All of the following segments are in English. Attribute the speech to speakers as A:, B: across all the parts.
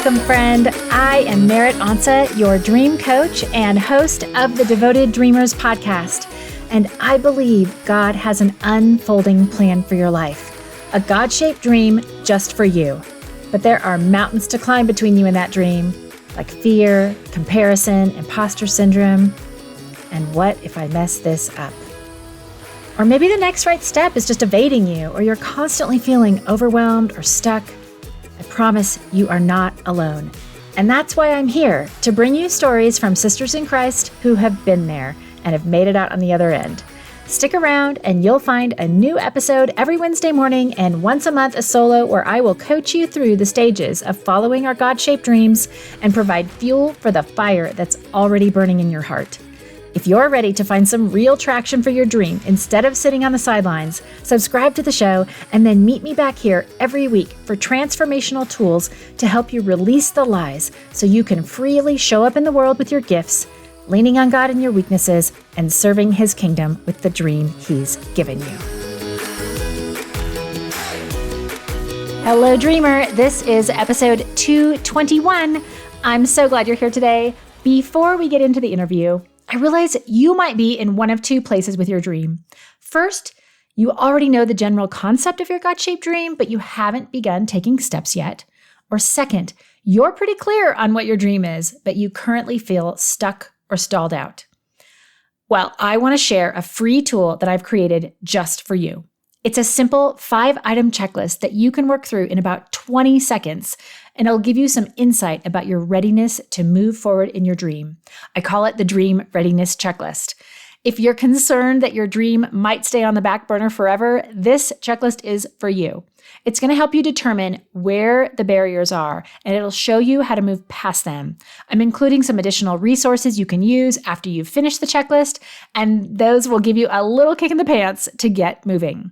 A: Welcome, friend. I am Merritt Ansa, your dream coach and host of the Devoted Dreamers podcast. And I believe God has an unfolding plan for your life, a God-shaped dream just for you. But there are mountains to climb between you and that dream, like fear, comparison, imposter syndrome, and what if I mess this up? Or maybe the next right step is just evading you, or you're constantly feeling overwhelmed or stuck. I promise you are not alone. And that's why I'm here, to bring you stories from sisters in Christ who have been there and have made it out on the other end. Stick around and you'll find a new episode every Wednesday morning and once a month a solo where I will coach you through the stages of following our God-shaped dreams and provide fuel for the fire that's already burning in your heart. If you're ready to find some real traction for your dream instead of sitting on the sidelines, subscribe to the show and then meet me back here every week for transformational tools to help you release the lies so you can freely show up in the world with your gifts, leaning on God in your weaknesses, and serving His kingdom with the dream He's given you. Hello, dreamer. This is episode 221. I'm so glad you're here today. Before we get into the interview, I realize you might be in one of two places with your dream. First, you already know the general concept of your God-shaped dream, but you haven't begun taking steps yet. Or second, you're pretty clear on what your dream is, but you currently feel stuck or stalled out. Well, I want to share a free tool that I've created just for you. It's a simple 5-item checklist that you can work through in about 20 seconds, and it'll give you some insight about your readiness to move forward in your dream. I call it the Dream Readiness Checklist. If you're concerned that your dream might stay on the back burner forever, this checklist is for you. It's going to help you determine where the barriers are, and it'll show you how to move past them. I'm including some additional resources you can use after you've finished the checklist, and those will give you a little kick in the pants to get moving.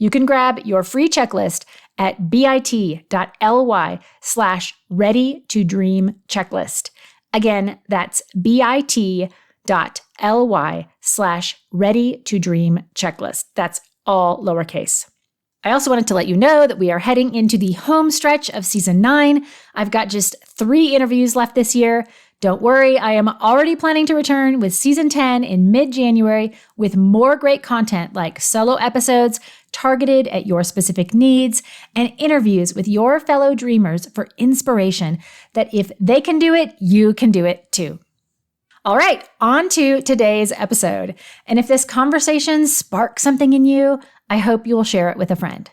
A: You can grab your free checklist at bit.ly/ready-to-dream-checklist. Again, that's bit.ly/ready-to-dream-checklist. That's all lowercase. I also wanted to let you know that we are heading into the home stretch of season 9. I've got just 3 interviews left this year. Don't worry, I am already planning to return with season 10 in mid-January with more great content like solo episodes targeted at your specific needs and interviews with your fellow dreamers for inspiration that if they can do it, you can do it too. All right, on to today's episode. And if this conversation sparks something in you, I hope you will share it with a friend.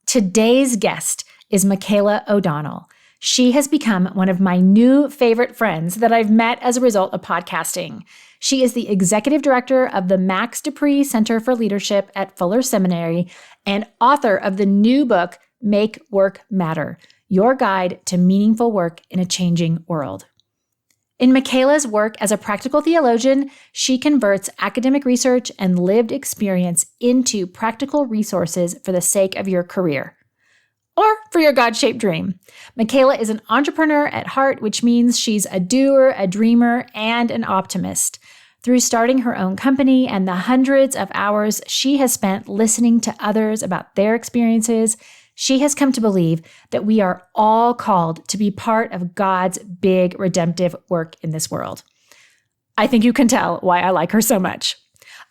A: Today's guest is Michaela O'Donnell. She has become one of my new favorite friends that I've met as a result of podcasting. She is the executive director of the Max Dupree Center for Leadership at Fuller Seminary and author of the new book, Make Work Matter, Your Guide to Meaningful Work in a Changing World. In Michaela's work as a practical theologian, she converts academic research and lived experience into practical resources for the sake of your career. Or for your God-shaped dream. Michaela is an entrepreneur at heart, which means she's a doer, a dreamer, and an optimist. Through starting her own company and the hundreds of hours she has spent listening to others about their experiences, she has come to believe that we are all called to be part of God's big redemptive work in this world. I think you can tell why I like her so much.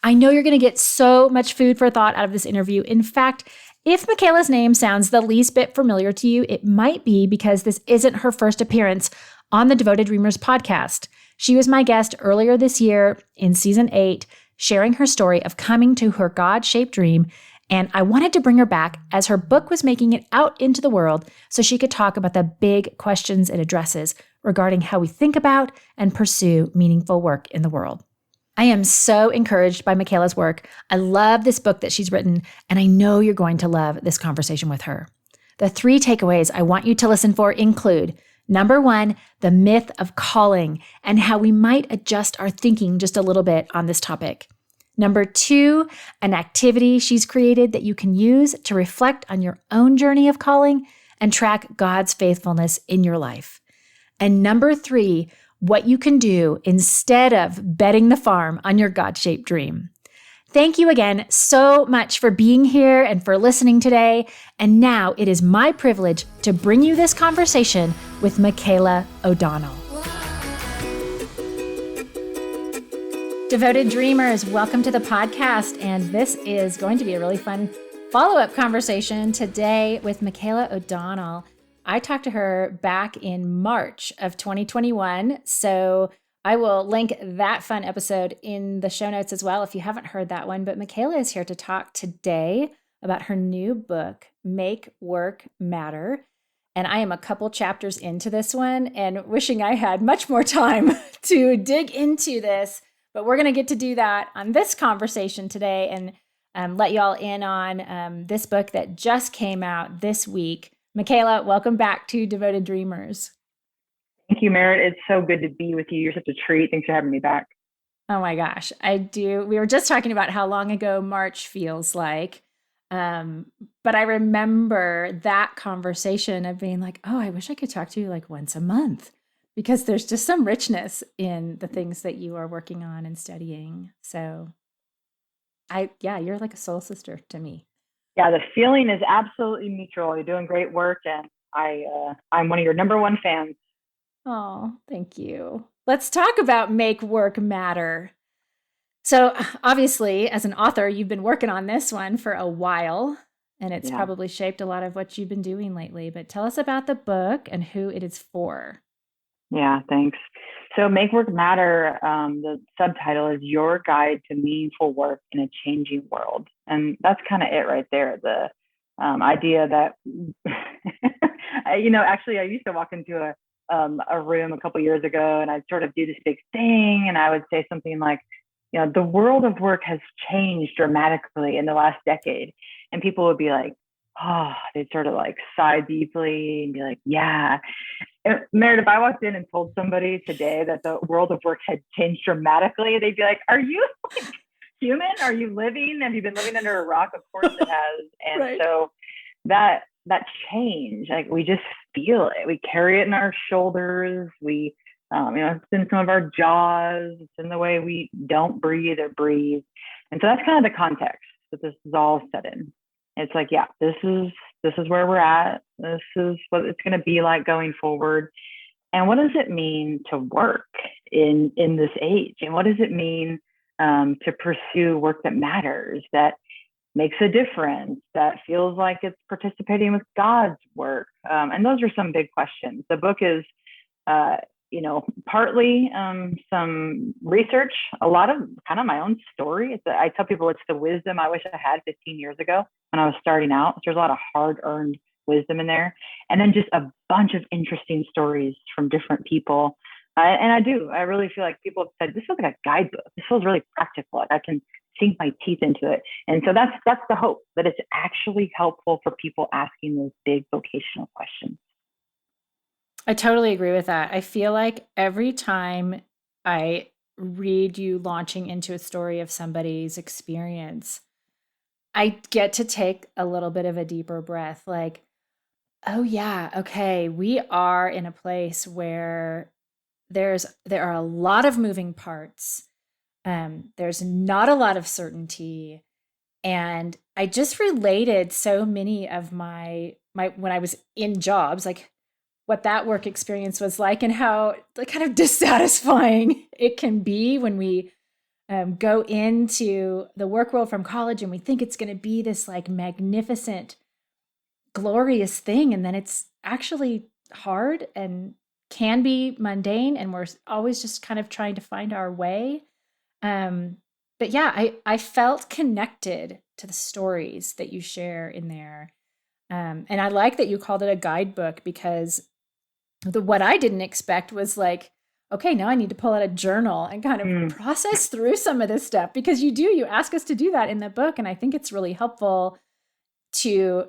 A: I know you're going to get so much food for thought out of this interview. In fact, if Michaela's name sounds the least bit familiar to you, it might be because this isn't her first appearance on the Devoted Dreamers podcast. She was my guest earlier this year in season 8, sharing her story of coming to her God-shaped dream, and I wanted to bring her back as her book was making it out into the world so she could talk about the big questions it addresses regarding how we think about and pursue meaningful work in the world. I am so encouraged by Michaela's work. I love this book that she's written, and I know you're going to love this conversation with her. The 3 takeaways I want you to listen for include, number 1, the myth of calling and how we might adjust our thinking just a little bit on this topic. Number 2, an activity she's created that you can use to reflect on your own journey of calling and track God's faithfulness in your life. And number 3, what you can do instead of betting the farm on your God-shaped dream. Thank you again so much for being here and for listening today. And now it is my privilege to bring you this conversation with Michaela O'Donnell. Devoted Dreamers, welcome to the podcast. And this is going to be a really fun follow-up conversation today with Michaela O'Donnell. I talked to her back in March of 2021. So I will link that fun episode in the show notes as well if you haven't heard that one. But Michaela is here to talk today about her new book, Make Work Matter. And I am a couple chapters into this one and wishing I had much more time to dig into this. But we're going to get to do that on this conversation today and let y'all in on this book that just came out this week. Michaela, welcome back to Devoted Dreamers.
B: Thank you, Merritt. It's so good to be with you. You're such a treat. Thanks for having me back.
A: Oh my gosh, I do. We were just talking about how long ago March feels like. But I remember that conversation of being like, oh, I wish I could talk to you like once a month because there's just some richness in the things that you are working on and studying. So you're like a soul sister to me.
B: Yeah, the feeling is absolutely mutual. You're doing great work and I'm one of your number one fans.
A: Oh, thank you. Let's talk about Make Work Matter. So obviously, as an author, you've been working on this one for a while, and it's probably shaped a lot of what you've been doing lately. But tell us about the book and who it is for.
B: Yeah, thanks. So Make Work Matter, the subtitle is Your Guide to Meaningful Work in a Changing World. And that's kind of it right there. The idea that, actually I used to walk into a room a couple years ago and I'd sort of do this big thing. And I would say something like, the world of work has changed dramatically in the last decade. And people would be like, oh, they'd sort of like sigh deeply and be like, yeah. Meredith, if I walked in and told somebody today that the world of work had changed dramatically, they'd be like, are you like human? Are you living? Have you been living under a rock? Of course it has. And right. So that change, like we just feel it. We carry it in our shoulders. We, it's in some of our jaws. It's in the way we don't breathe or breathe. And so that's kind of the context that this is all set in. It's like, yeah, this is where we're at. This is what it's going to be like going forward. And what does it mean to work in this age? And what does it mean to pursue work that matters, that makes a difference, that feels like it's participating with God's work? And those are some big questions. The book is, partly some research, a lot of kind of my own story. I tell people it's the wisdom I wish I had 15 years ago when I was starting out. So there's a lot of hard-earned wisdom in there. And then just a bunch of interesting stories from different people. And I really feel like people have said, this feels like a guidebook. This feels really practical. Like I can sink my teeth into it. And so that's the hope, that it's actually helpful for people asking those big vocational questions.
A: I totally agree with that. I feel like every time I read you launching into a story of somebody's experience, I get to take a little bit of a deeper breath. Like, oh yeah, okay, we are in a place where there are a lot of moving parts. There's not a lot of certainty. And I just related so many of my when I was in jobs, like what that work experience was like and how like kind of dissatisfying it can be when we go into the work world from college and we think it's going to be this like magnificent, glorious thing. And then it's actually hard and can be mundane. And we're always just kind of trying to find our way. But yeah, I felt connected to the stories that you share in there. And I like that you called it a guidebook because what I didn't expect was like, okay, now I need to pull out a journal and kind of process through some of this stuff because you ask us to do that in the book. And I think it's really helpful to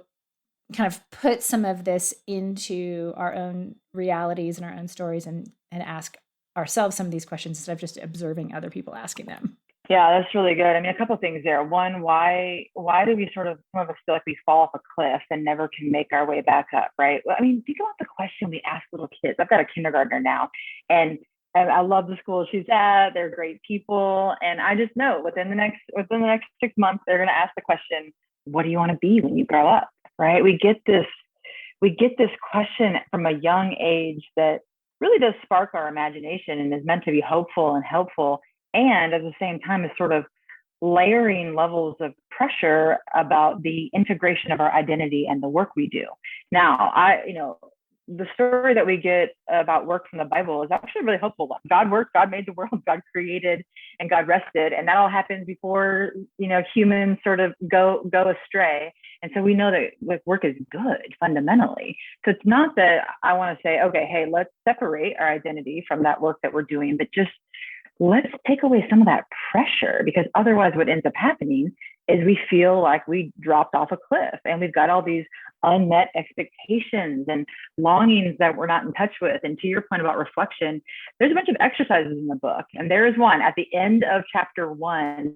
A: kind of put some of this into our own realities and our own stories and ask ourselves some of these questions instead of just observing other people asking them.
B: Yeah, that's really good. I mean, a couple of things there. One, why do we some of us feel like we fall off a cliff and never can make our way back up, right? Well, I mean, think about the question we ask little kids. I've got a kindergartner now, and I love the school she's at. They're great people. And I just know within the next 6 months, they're going to ask the question, what do you want to be when you grow up? Right. We get this question from a young age that really does spark our imagination and is meant to be hopeful and helpful. And at the same time is sort of layering levels of pressure about the integration of our identity and the work we do. Now, the story that we get about work from the Bible is actually a really hopeful one. God worked, God made the world, God created, and God rested. And that all happened before, humans sort of go astray. And so we know that like work is good fundamentally. So it's not that I want to say, okay, hey, let's separate our identity from that work that we're doing, but just let's take away some of that pressure, because otherwise what ends up happening is we feel like we dropped off a cliff and we've got all these unmet expectations and longings that we're not in touch with. And to your point about reflection, there's a bunch of exercises in the book. And there is one at the end of chapter 1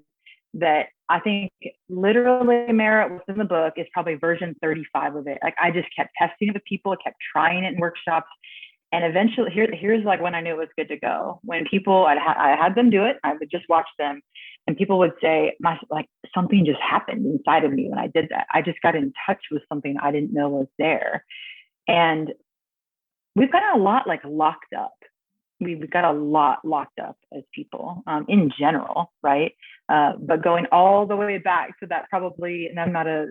B: that I think literally, Mara, what's in the book is probably version 35 of it. Like I just kept testing it with people, kept trying it in workshops. And eventually, here's like when I knew it was good to go. When people, I had them do it, I would just watch them, and people would say, like something just happened inside of me when I did that. I just got in touch with something I didn't know was there. And we've got a lot like locked up. We've got a lot locked up as people in general, right? But going all the way back to that, probably, and I'm not a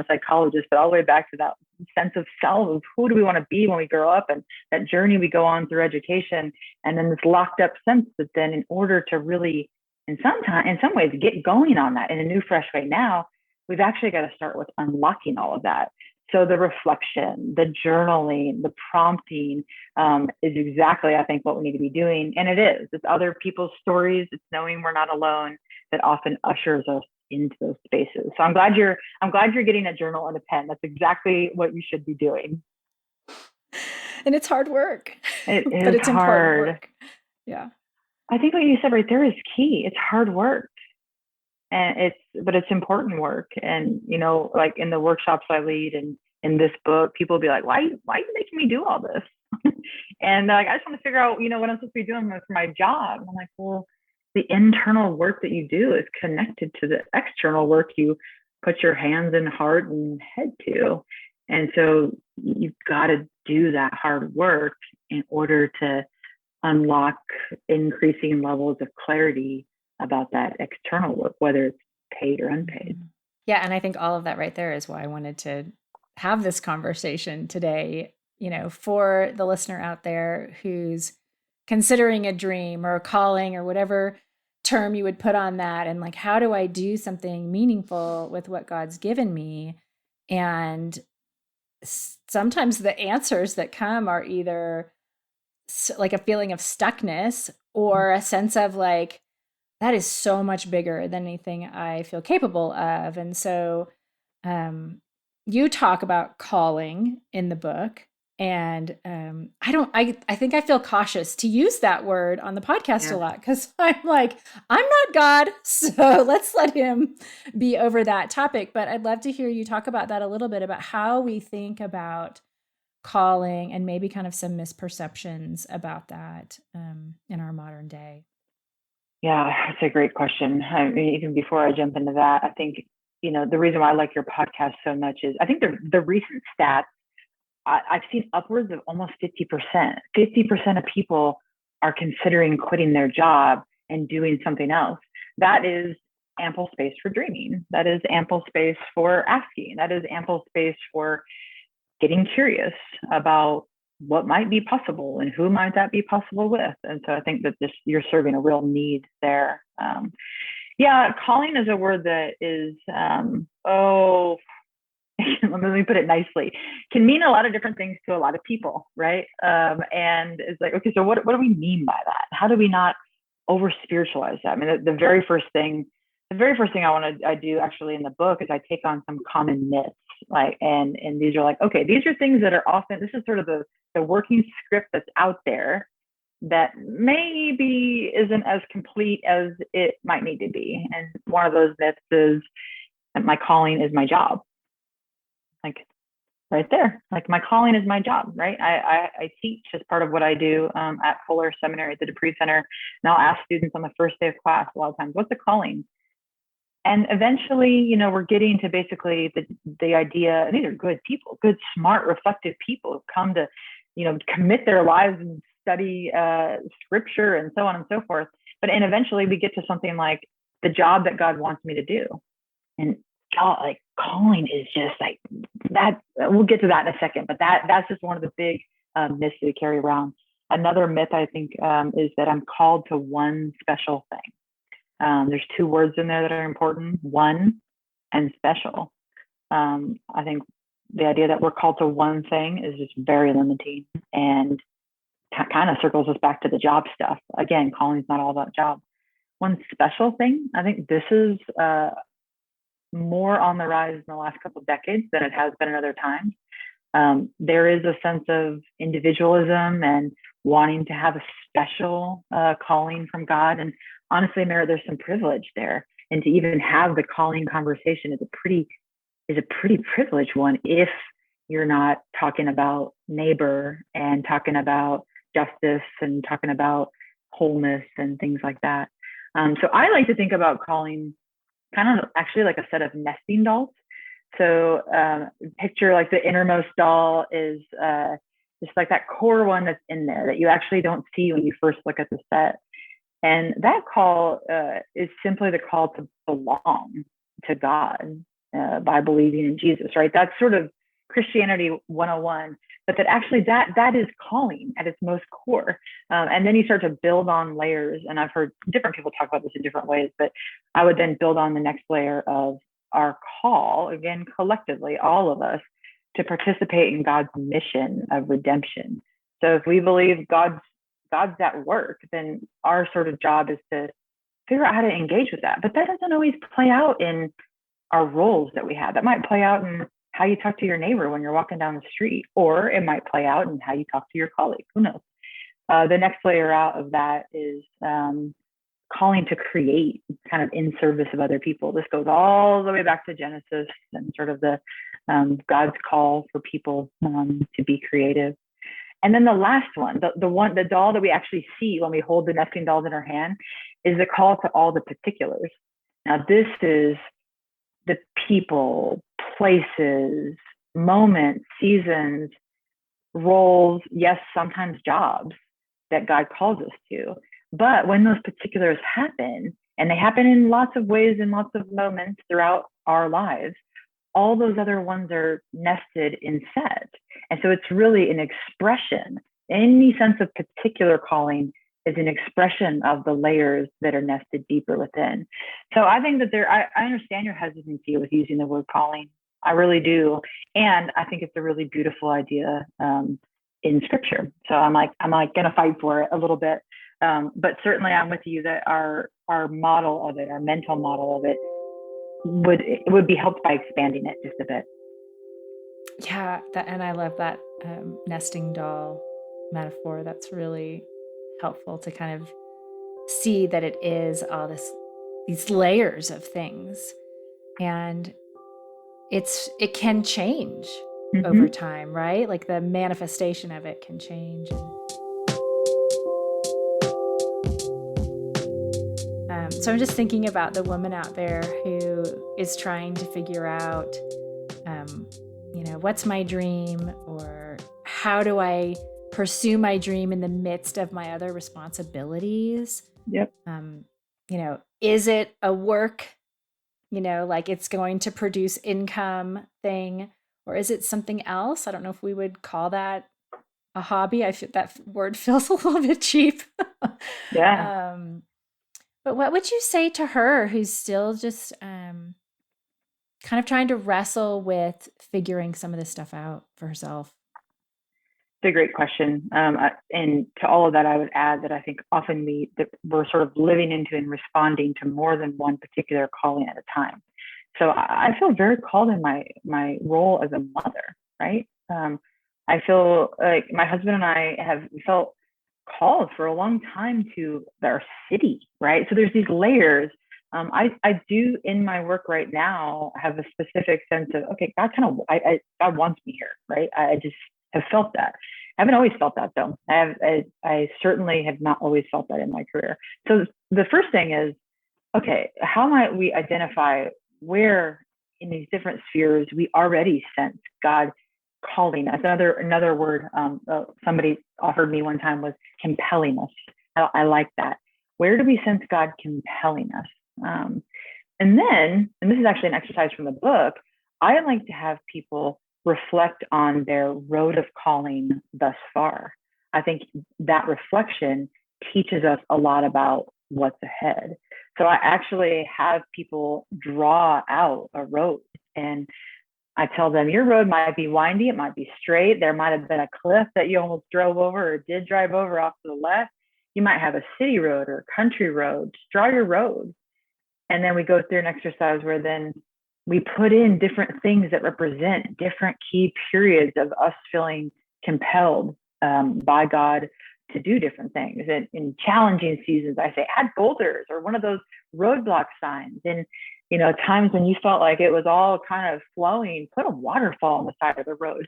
B: psychologist, but all the way back to that sense of self, of who do we want to be when we grow up, and that journey we go on through education, and then this locked up sense that then in order to really, in some ways, get going on that in a new, fresh way now, we've actually got to start with unlocking all of that. So the reflection, the journaling, the prompting is exactly, I think, what we need to be doing. And it is. It's other people's stories. It's knowing we're not alone that often ushers us into those spaces. So I'm glad you're getting a journal and a pen. That's exactly what you should be doing.
A: And it's hard work.
B: It is
A: but it's
B: hard.
A: Important work. Yeah.
B: I think what you said right there is key. It's hard work. And it's important work. And, like in the workshops I lead and in this book, people will be like, why are you making me do all this? And like, I just want to figure out, what I'm supposed to be doing for my job. I'm like, well, the internal work that you do is connected to the external work you put your hands and heart and head to. And so you've got to do that hard work in order to unlock increasing levels of clarity about that external work, whether it's paid or unpaid.
A: Yeah. And I think all of that right there is why I wanted to have this conversation today, for the listener out there who's considering a dream or a calling or whatever term you would put on that. And like, how do I do something meaningful with what God's given me? And sometimes the answers that come are either like a feeling of stuckness or a sense of like, that is so much bigger than anything I feel capable of. And so you talk about calling in the book. And I think I feel cautious to use that word on the podcast a lot, because I'm like, I'm not God, so let's let him be over that topic. But I'd love to hear you talk about that a little bit, about how we think about calling and maybe kind of some misperceptions about that in our modern day.
B: Yeah, that's a great question. I mean, even before I jump into that, I think, the reason why I like your podcast so much is I think the recent stats, I've seen upwards of almost 50%. 50% of people are considering quitting their job and doing something else. That is ample space for dreaming. That is ample space for asking. That is ample space for getting curious about what might be possible and who might that be possible with. And so I think that you're serving a real need there. Calling is a word that is, let me put it nicely, can mean a lot of different things to a lot of people, right? And it's like, okay, so what do we mean by that? How do we not over spiritualize that? I mean, the very first thing I do actually in the book is I take on some common myths, like, and these are like, okay, these are things that are often, this is sort of the working script that's out there that maybe isn't as complete as it might need to be. And one of those myths is that my calling is my job. Like, right there. Like my calling is my job, right? I teach as part of what I do at Fuller Seminary at the Dupree Center. And I'll ask students on the first day of class a lot of times, what's a calling? And eventually, we're getting to basically the idea, and these are good people, good, smart, reflective people who come to, commit their lives and study scripture and so on and so forth. And eventually we get to something like the job that God wants me to do. And like calling is just like that. We'll get to that in a second, but that's just one of the big myths we carry around. Another myth I think is that I'm called to one special thing. There's two words in there that are important: one and special. I think the idea that we're called to one thing is just very limiting and kind of circles us back to the job stuff. Again, calling is not all about job. One special thing, I think this is more on the rise in the last couple of decades than it has been in other times. There is a sense of individualism and wanting to have a special calling from God. And honestly, Mara, there's some privilege there. And to even have the calling conversation is a pretty privileged one if you're not talking about neighbor and talking about justice and talking about wholeness and things like that. So I like to think about calling kind of actually like a set of nesting dolls. So picture like the innermost doll is just like that core one that's in there that you actually don't see when you first look at the set. And that call is simply the call to belong to God by believing in Jesus, right? That's sort of Christianity 101, but that actually that is calling at its most core. And then you start to build on layers. And I've heard different people talk about this in different ways, but I would then build on the next layer of our call, again, collectively, all of us, to participate in God's mission of redemption. So if we believe God's at work, then our sort of job is to figure out how to engage with that. But that doesn't always play out in our roles that we have. That might play out in how you talk to your neighbor when you're walking down the street, or it might play out in how you talk to your colleague. Who knows? The next layer out of that is calling to create kind of in service of other people. This goes all the way back to Genesis and sort of the God's call for people to be creative. And then the last one, the doll that we actually see when we hold the nesting dolls in our hand, is the call to all the particulars. Now, this is the people, places, moments, seasons, roles, yes, sometimes jobs that God calls us to. But when those particulars happen, and they happen in lots of ways, in lots of moments throughout our lives, all those other ones are nested in set. And so it's really an expression. Any sense of particular calling is an expression of the layers that are nested deeper within. So I think that I understand your hesitancy with using the word calling. I really do. And I think it's a really beautiful idea in scripture. So I'm going to fight for it a little bit. But certainly I'm with you that our model of it, our mental model of it, would be helped by expanding it just a bit.
A: Yeah, and I love that nesting doll metaphor. That's really helpful to kind of see that it is all these layers of things, and it can change over time, right? Like the manifestation of it can change. So I'm just thinking about the woman out there who is trying to figure out, what's my dream, or how do I pursue my dream in the midst of my other responsibilities?
B: Yep.
A: Is it a work, like it's going to produce income thing, or is it something else? I don't know if we would call that a hobby. I feel that word feels a little bit cheap.
B: Yeah.
A: But what would you say to her who's still just kind of trying to wrestle with figuring some of this stuff out for herself?
B: It's a great question. And to all of that, I would add that I think often we're sort of living into and responding to more than one particular calling at a time. So I feel very called in my role as a mother, right? I feel like my husband and I have felt called for a long time to our city, right? So there's these layers I do in my work right now have a specific sense of, okay, God wants me here, right? I just have felt that. I haven't always felt that though. I certainly have not always felt that in my career. So the first thing is, okay, how might we identify where in these different spheres we already sense God calling us? Another word somebody offered me one time was compelling us. I like that. Where do we sense God compelling us? And this is actually an exercise from the book, I like to have people reflect on their road of calling thus far. I think that reflection teaches us a lot about what's ahead. So I actually have people draw out a road, and I tell them your road might be windy, it might be straight, there might have been a cliff that you almost drove over or did drive over off to the left. You might have a city road or a country road. Just draw your road. And then we go through an exercise where then we put in different things that represent different key periods of us feeling compelled by God to do different things. And in challenging seasons, I say add boulders or one of those roadblock signs. And times when you felt like it was all kind of flowing, put a waterfall on the side of the road.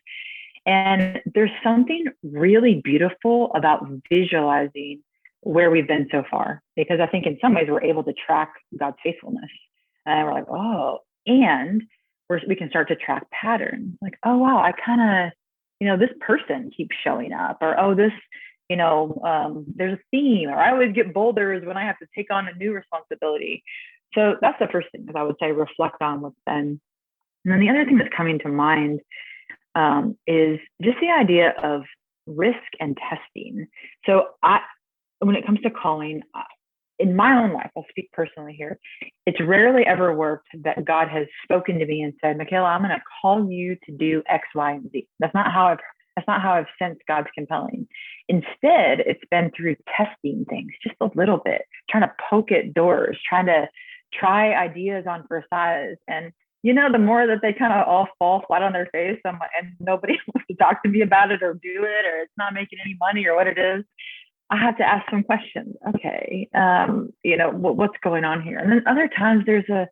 B: And there's something really beautiful about visualizing where we've been so far, because I think in some ways we're able to track God's faithfulness. And we're like, oh, and we can start to track patterns. Like, oh, wow, I kind of, this person keeps showing up, or, oh, this, there's a theme, or I always get boulders when I have to take on a new responsibility. So that's the first thing that I would say, reflect on what's been. And then the other thing that's coming to mind is just the idea of risk and testing. So when it comes to calling, in my own life, I'll speak personally here, it's rarely ever worked that God has spoken to me and said, Michaela, I'm going to call you to do X, Y, and Z. That's not how I've sensed God's compelling. Instead, it's been through testing things just a little bit, trying to poke at doors, trying to try ideas on for size. And the more that they kind of all fall flat on their face, and nobody wants to talk to me about it or do it, or it's not making any money or what it is, I have to ask some questions. Okay, what's going on here? And then other times there's a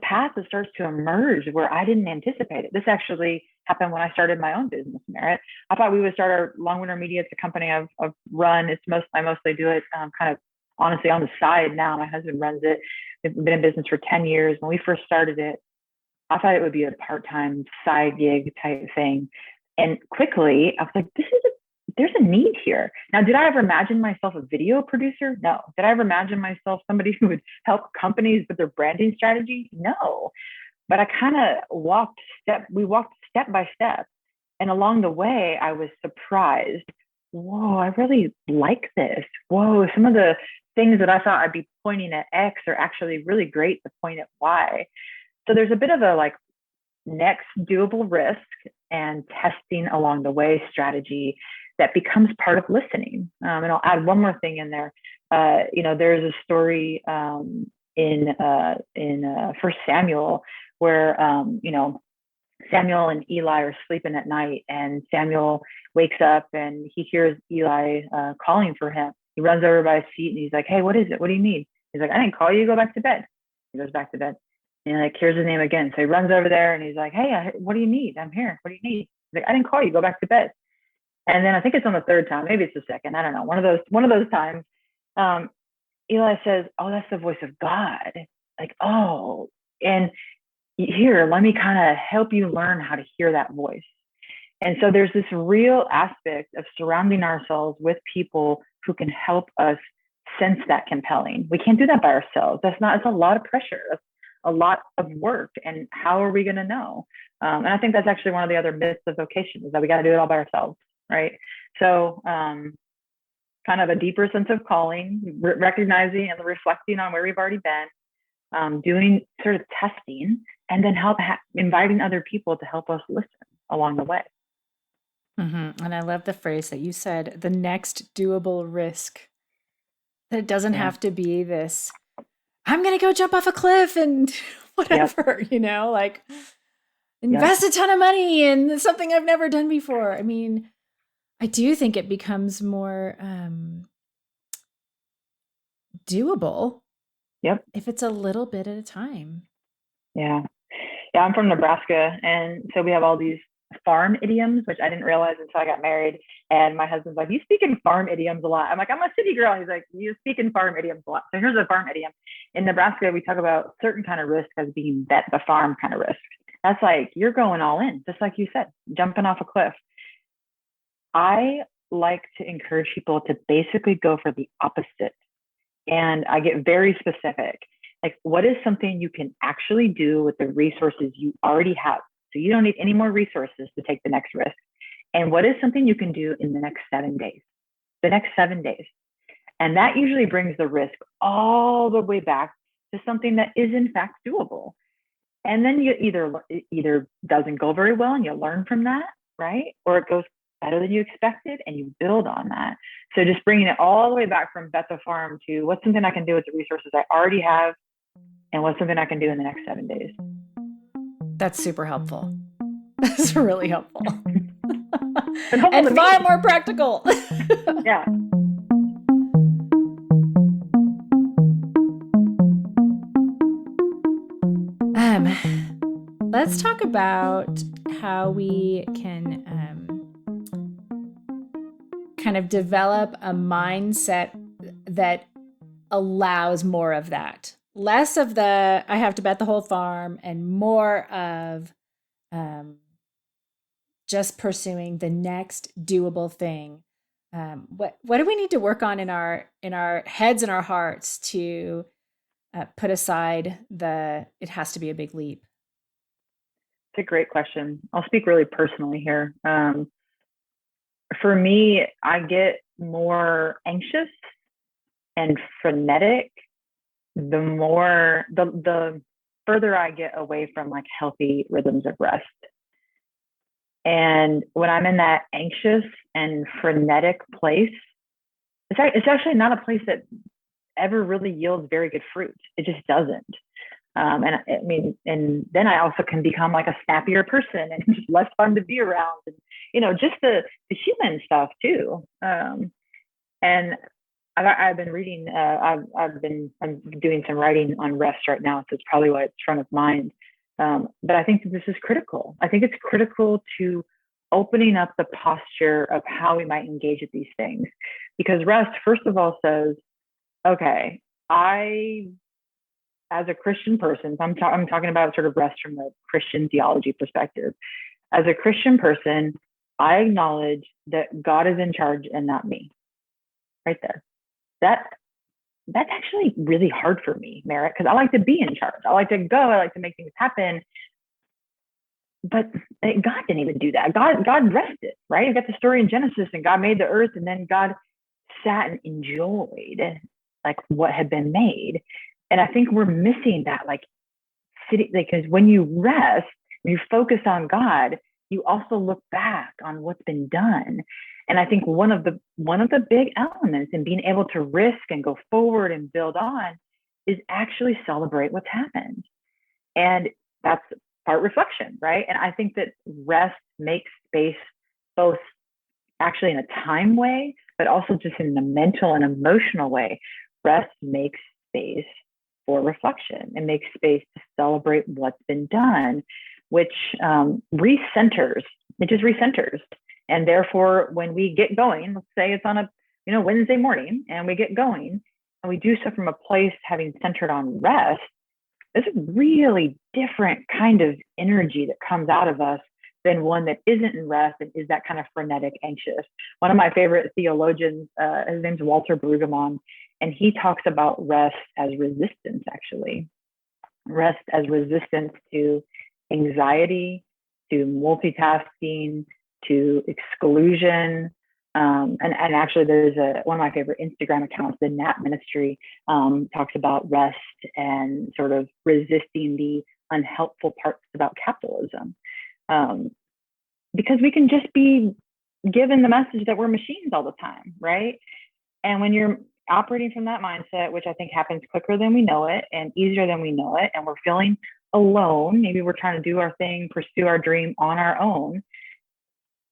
B: path that starts to emerge where I didn't anticipate it. This actually happened when I started my own business, Merit. I thought we would start our Long Winter Media. It's a company I've run. I mostly do it kind of honestly on the side now. My husband runs it. We've been in business for 10 years. When we first started it, I thought it would be a part-time side gig type thing. And quickly, I was like, there's a need here. Now, did I ever imagine myself a video producer? No. Did I ever imagine myself somebody who would help companies with their branding strategy? No. But I kind of we walked step by step. And along the way, I was surprised. Whoa, I really like this. Whoa, some of the things that I thought I'd be pointing at X are actually really great to point at Y. So there's a bit of a next doable risk and testing along the way strategy that becomes part of listening. And I'll add one more thing in there. There's a story in 1 Samuel where Samuel and Eli are sleeping at night, and Samuel wakes up and he hears Eli calling for him. He runs over by his seat and he's like, "Hey, what is it? What do you need?" He's like, "I didn't call you. Go back to bed." He goes back to bed. And hears his name again. So he runs over there and he's like, "Hey, what do you need? I'm here. What do you need?" He's like, "I didn't call you. Go back to bed." And then I think it's on the third time, maybe it's the second, I don't know, one of those times, Eli says, "Oh, that's the voice of God." Like, oh, and here, let me kind of help you learn how to hear that voice. And so there's this real aspect of surrounding ourselves with people who can help us sense that compelling. We can't do that by ourselves. It's a lot of pressure. That's a lot of work. And how are we going to know? And I think that's actually one of the other myths of vocation, is that we got to do it all by ourselves. Right. So kind of a deeper sense of calling, recognizing and reflecting on where we've already been, doing sort of testing, and then inviting other people to help us listen along the way.
A: Mm-hmm. And I love the phrase that you said, the next doable risk. That it doesn't have to be this, I'm going to go jump off a cliff and whatever, invest a ton of money in something I've never done before. I mean, I do think it becomes more doable
B: Yep.
A: if it's a little bit at a time.
B: Yeah. Yeah, I'm from Nebraska, and so we have all these farm idioms, which I didn't realize until I got married. And my husband's like, "You speak in farm idioms a lot." I'm like, "I'm a city girl." And he's like, "You speak in farm idioms a lot." So here's a farm idiom. In Nebraska, we talk about certain kind of risk as being bet the farm kind of risk. That's like you're going all in, just like you said, jumping off a cliff. I like to encourage people to basically go for the opposite. And I get very specific. Like, what is something you can actually do with the resources you already have? So you don't need any more resources to take the next risk. And what is something you can do in the next 7 days? The next 7 days. And that usually brings the risk all the way back to something that is in fact doable. And then you either doesn't go very well and you learn from that, right? Or it goes better than you expected and you build on that. So just bringing it all the way back from bet the farm to what's something I can do with the resources I already have and what's something I can do in the next 7 days.
A: That's super helpful. That's really helpful.
B: And
A: far more practical.
B: Yeah.
A: Let's talk about how we can kind of develop a mindset that allows more of that. Less of the, I have to bet the whole farm, and more of just pursuing the next doable thing. What do we need to work on in our heads and our hearts to put aside it has to be a big leap?
B: It's a great question. I'll speak really personally here. For me, I get more anxious and frenetic the further I get away from like healthy rhythms of rest. And when I'm in that anxious and frenetic place, it's actually not a place that ever really yields very good fruit. It just doesn't. And I mean, and then I also can become like a snappier person and just less fun to be around, and just the human stuff too. And I've been reading. I'm doing some writing on rest right now, so it's probably why it's front of mind. But I think that this is critical. I think it's critical to opening up the posture of how we might engage with these things, because rest, first of all, says, okay, as a Christian person, I'm talking about sort of rest from the Christian theology perspective. As a Christian person, I acknowledge that God is in charge and not me. Right there. That's actually really hard for me, Merritt, because I like to be in charge. I like to go. I like to make things happen. But God didn't even do that. God rested, right? You got the story in Genesis, and God made the earth, and then God sat and enjoyed like what had been made. And I think we're missing that, like because when you rest, when you focus on God, you also look back on what's been done. And I think one of the big elements in being able to risk and go forward and build on is actually celebrate what's happened. And that's part reflection, right? And I think that rest makes space both actually in a time way, but also just in a mental and emotional way. Rest makes space for reflection and makes space to celebrate what's been done, which recenters. It just recenters. And therefore, when we get going, let's say it's on a Wednesday morning, and we get going, and we do so from a place having centered on rest, there's a really different kind of energy that comes out of us than one that isn't in rest and is that kind of frenetic, anxious. One of my favorite theologians, his name's Walter Brueggemann, and he talks about rest as resistance, actually. Rest as resistance to anxiety, to multitasking, to exclusion. And actually, there's one of my favorite Instagram accounts, the Nap Ministry, talks about rest and sort of resisting the unhelpful parts about capitalism. Because we can just be given the message that we're machines all the time, right? And when you're operating from that mindset, which I think happens quicker than we know it and easier than we know it, and we're feeling alone, maybe we're trying to do our thing, pursue our dream on our own,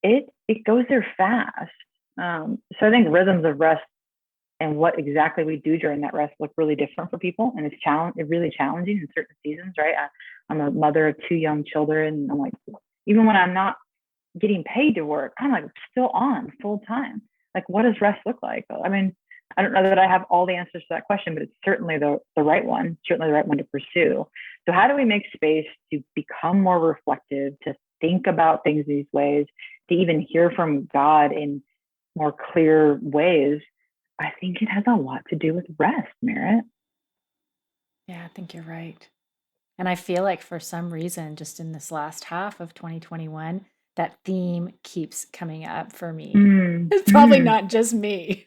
B: it goes there fast. So I think rhythms of rest and what exactly we do during that rest look really different for people. And it's really challenging in certain seasons, right? I'm a mother of 2 young children. And I'm like, even when I'm not getting paid to work, I'm like still on full time. Like, what does rest look like? I mean, I don't know that I have all the answers to that question, but it's certainly the right one, certainly the right one to pursue. So how do we make space to become more reflective, to think about things these ways, to even hear from God in more clear ways? I think it has a lot to do with rest, Merritt.
A: Yeah, I think you're right. And I feel like for some reason, just in this last half of 2021, that theme keeps coming up for me. It's probably not just me.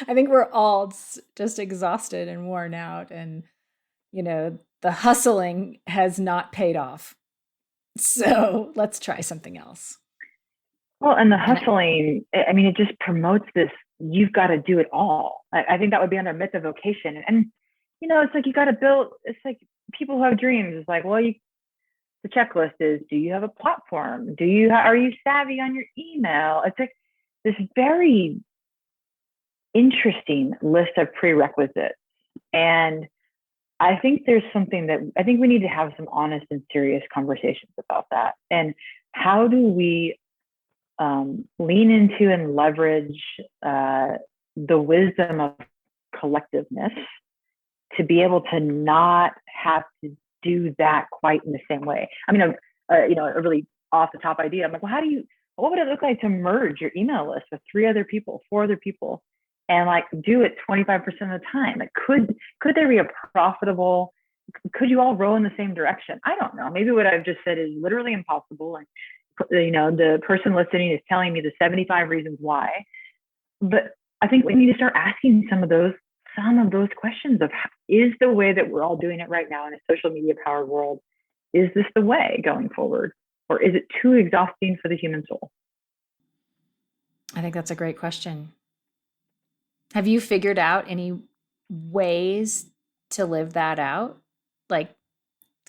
A: I think we're all just exhausted and worn out. And, the hustling has not paid off. So let's try something else.
B: Well, and the hustling, I mean, it just promotes this, you've got to do it all. I think that would be under myth of vocation. And, it's like you got to build, it's like people who have dreams. It's like, well, the checklist is, do you have a platform? Are you savvy on your email? It's like this very interesting list of prerequisites. And I think there's something that I think we need to have some honest and serious conversations about that. And how do we lean into and leverage the wisdom of collectiveness to be able to not have to do that quite in the same way. I mean, a really off the top idea. I'm like, well, what would it look like to merge your email list with 4 other people, and like do it 25% of the time? Like, could there be a profitable? Could you all row in the same direction? I don't know. Maybe what I've just said is literally impossible, and the person listening is telling me the 75 reasons why. But I think we need to start asking some of those questions of, is the way that we're all doing it right now in a social media powered world, is this the way going forward? Or is it too exhausting for the human soul?
A: I think that's a great question. Have you figured out any ways to live that out? Like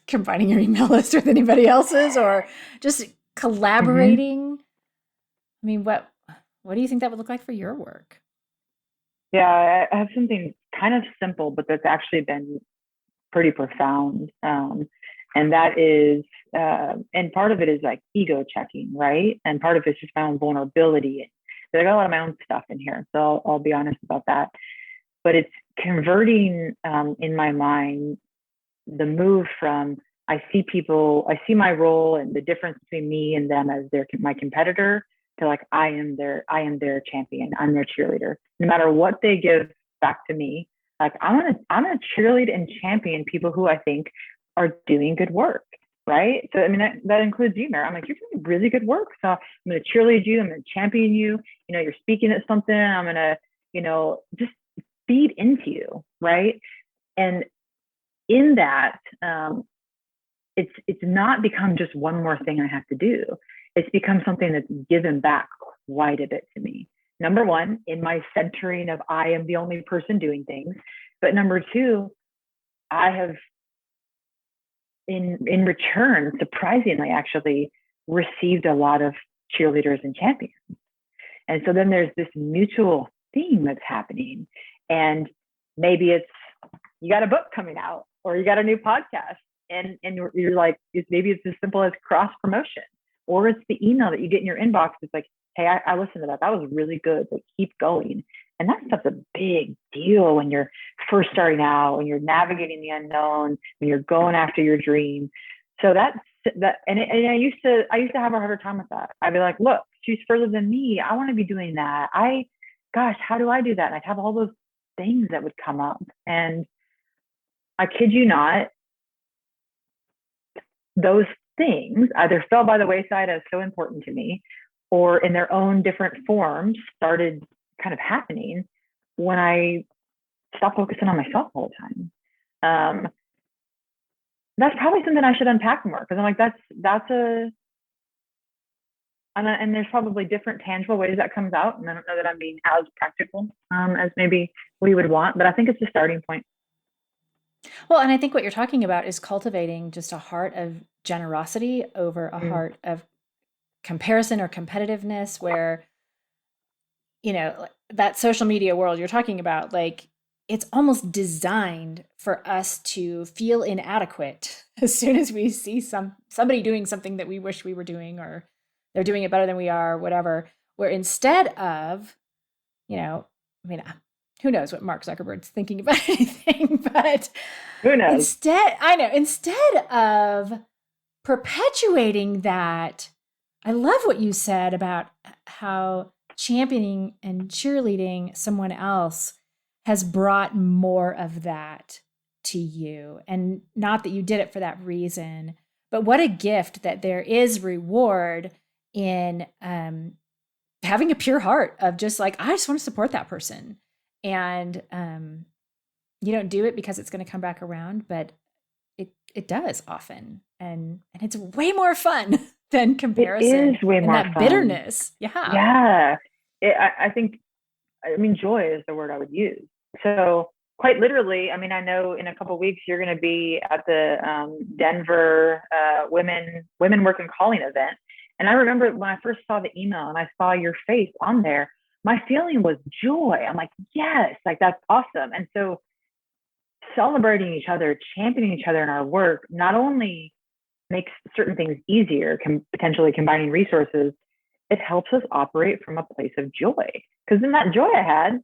A: combining your email list with anybody else's, or just collaborating? I mean, what do you think that would look like for your work?
B: Yeah, I have something kind of simple, but that's actually been pretty profound. And that is, and part of it is like ego checking, right? And part of it's just my own vulnerability. I got a lot of my own stuff in here, so I'll be honest about that. But it's converting in my mind the move from, I see my role and the difference between me and them as my competitor, to like, I am their champion, I'm their cheerleader. No matter what they give back to me, like I'm gonna cheerlead and champion people who I think are doing good work, right? So I mean that includes you, Mary. I'm like, you're doing really good work, so I'm gonna cheerlead you, I'm gonna champion you. You're speaking at something, I'm gonna, just feed into you, right? And in that, it's not become just one more thing I have to do. It's become something that's given back quite a bit to me. Number one, in my centering of I am the only person doing things. But number two, I have in return, surprisingly, actually received a lot of cheerleaders and champions. And so then there's this mutual theme that's happening. And maybe it's, you got a book coming out, or you got a new podcast, and you're like, maybe it's as simple as cross promotion, or it's the email that you get in your inbox. It's like, hey, I listened to that. That was really good, but keep going. And that stuff's a big deal when you're first starting out, when you're navigating the unknown, when you're going after your dream. So that, and I used to have a harder time with that. I'd be like, look, she's further than me. I want to be doing that. Gosh, how do I do that? And I'd have all those things that would come up. And I kid you not, those things either fell by the wayside as so important to me, or in their own different forms started kind of happening when I stopped focusing on myself all the time. That's probably something I should unpack more, because I'm like, and there's probably different tangible ways that comes out. And I don't know that I'm being as practical as maybe we would want, but I think it's a starting point.
A: Well, and I think what you're talking about is cultivating just a heart of generosity over a heart of comparison or competitiveness, where that social media world you're talking about, like it's almost designed for us to feel inadequate as soon as we see somebody doing something that we wish we were doing, or they're doing it better than we are, whatever. Where instead of, I mean, who knows what Mark Zuckerberg's thinking about anything, but
B: Who knows?
A: instead of perpetuating that, I love what you said about how championing and cheerleading someone else has brought more of that to you. And not that you did it for that reason, but what a gift that there is reward in having a pure heart of just like, I just want to support that person. And you don't do it because it's going to come back around, but it does often. And it's way more fun than comparison.
B: It is way
A: and
B: more
A: that
B: fun.
A: bitterness. Yeah.
B: Yeah. I think, joy is the word I would use. So quite literally, I know in a couple of weeks, you're going to be at the Denver Women Work and Calling event. And I remember when I first saw the email and I saw your face on there, my feeling was joy. I'm like, yes, like that's awesome. And so celebrating each other, championing each other in our work, not only makes certain things easier, potentially combining resources, it helps us operate from a place of joy. Because then that joy I had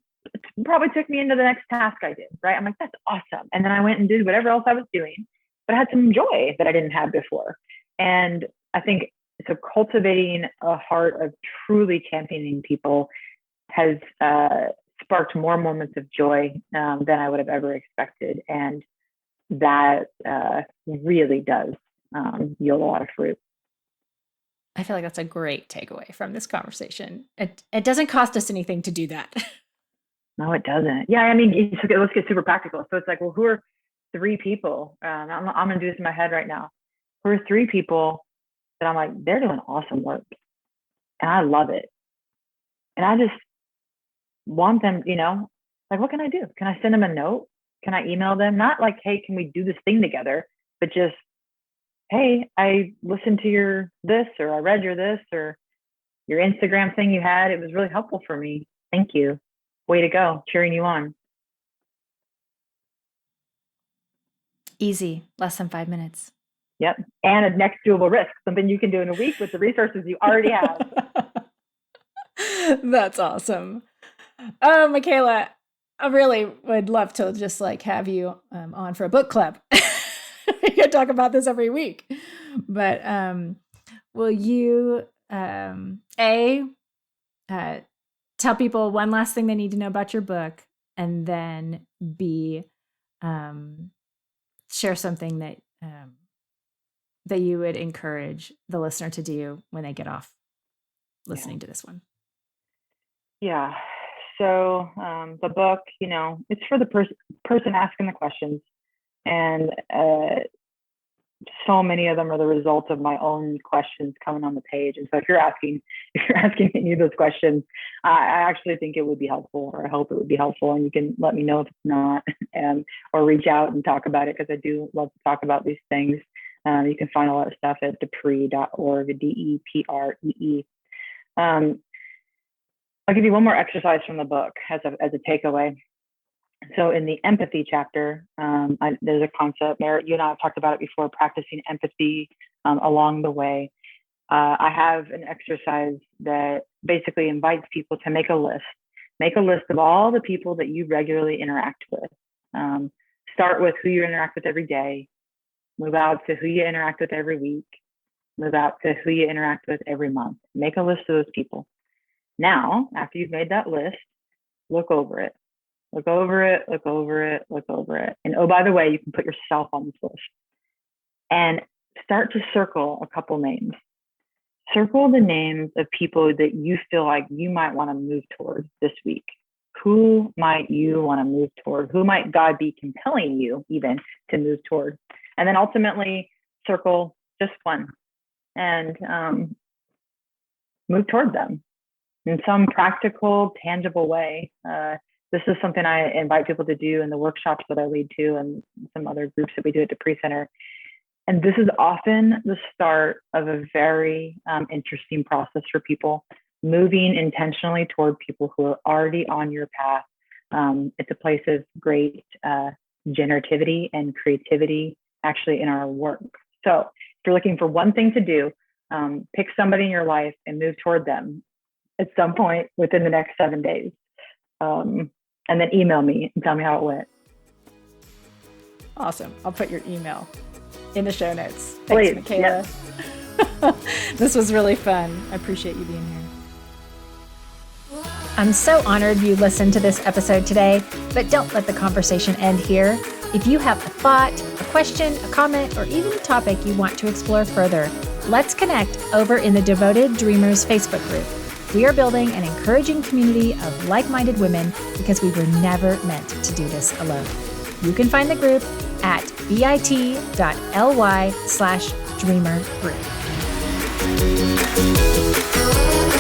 B: probably took me into the next task I did, right? I'm like, that's awesome. And then I went and did whatever else I was doing, but I had some joy that I didn't have before. And I think so cultivating a heart of truly championing people has sparked more moments of joy than I would have ever expected. And that really does yield a lot of fruit.
A: I feel like that's a great takeaway from this conversation. It doesn't cost us anything to do that.
B: No, it doesn't. Yeah, let's get super practical. So it's like, well, who are 3 people? I'm going to do this in my head right now. Who are 3 people that I'm like, they're doing awesome work and I love it. And I just want them, like, what can I do? Can I send them a note? Can I email them? Not like, hey, can we do this thing together? But just, hey, I listened to your this, or I read your this, or your Instagram thing you had. It was really helpful for me. Thank you. Way to go. Cheering you on.
A: Easy. Less than 5 minutes.
B: Yep. And a next doable risk, something you can do in a week with the resources you already have.
A: That's awesome. Oh, Michaela, I really would love to just like have you on for a book club. We could talk about this every week. But will you tell people one last thing they need to know about your book, and then B, share something that that you would encourage the listener to do when they get off listening to this one?
B: Yeah. So the book, it's for the person asking the questions, and so many of them are the result of my own questions coming on the page. And so if you're asking any of those questions, I actually think it would be helpful, or I hope it would be helpful. And you can let me know if it's not, or reach out and talk about it, because I do love to talk about these things. You can find a lot of stuff at depree.org, DEPREE. I'll give you one more exercise from the book as a takeaway. So in the empathy chapter, there's a concept, Merritt, you and I have talked about it before, practicing empathy along the way. I have an exercise that basically invites people to make a list. Make a list of all the people that you regularly interact with. Start with who you interact with every day. Move out to who you interact with every week. Move out to who you interact with every month. Make a list of those people. Now, after you've made that list, look over it. Look over it, look over it, look over it. And oh, by the way, you can put yourself on this list. And start to circle a couple names. Circle the names of people that you feel like you might want to move toward this week. Who might you want to move toward? Who might God be compelling you even to move toward? And then ultimately circle just one and move toward them in some practical, tangible way. This is something I invite people to do in the workshops that I lead to, and some other groups that we do at the Pre-Center. And this is often the start of a very interesting process for people. moving intentionally toward people who are already on your path. It's a place of great generativity and creativity actually in our work. So if you're looking for one thing to do, pick somebody in your life and move toward them at some point within the next 7 days. And then email me and tell me how it went.
A: Awesome. I'll put your email in the show notes.
B: Please,
A: Thanks, Michaela. Yes. This was really fun. I appreciate you being here. I'm so honored you listened to this episode today, but don't let the conversation end here. If you have a thought, a question, a comment, or even a topic you want to explore further, let's connect over in the Devoted Dreamers Facebook group. We are building an encouraging community of like-minded women because we were never meant to do this alone. You can find the group at bit.ly/dreamergroup.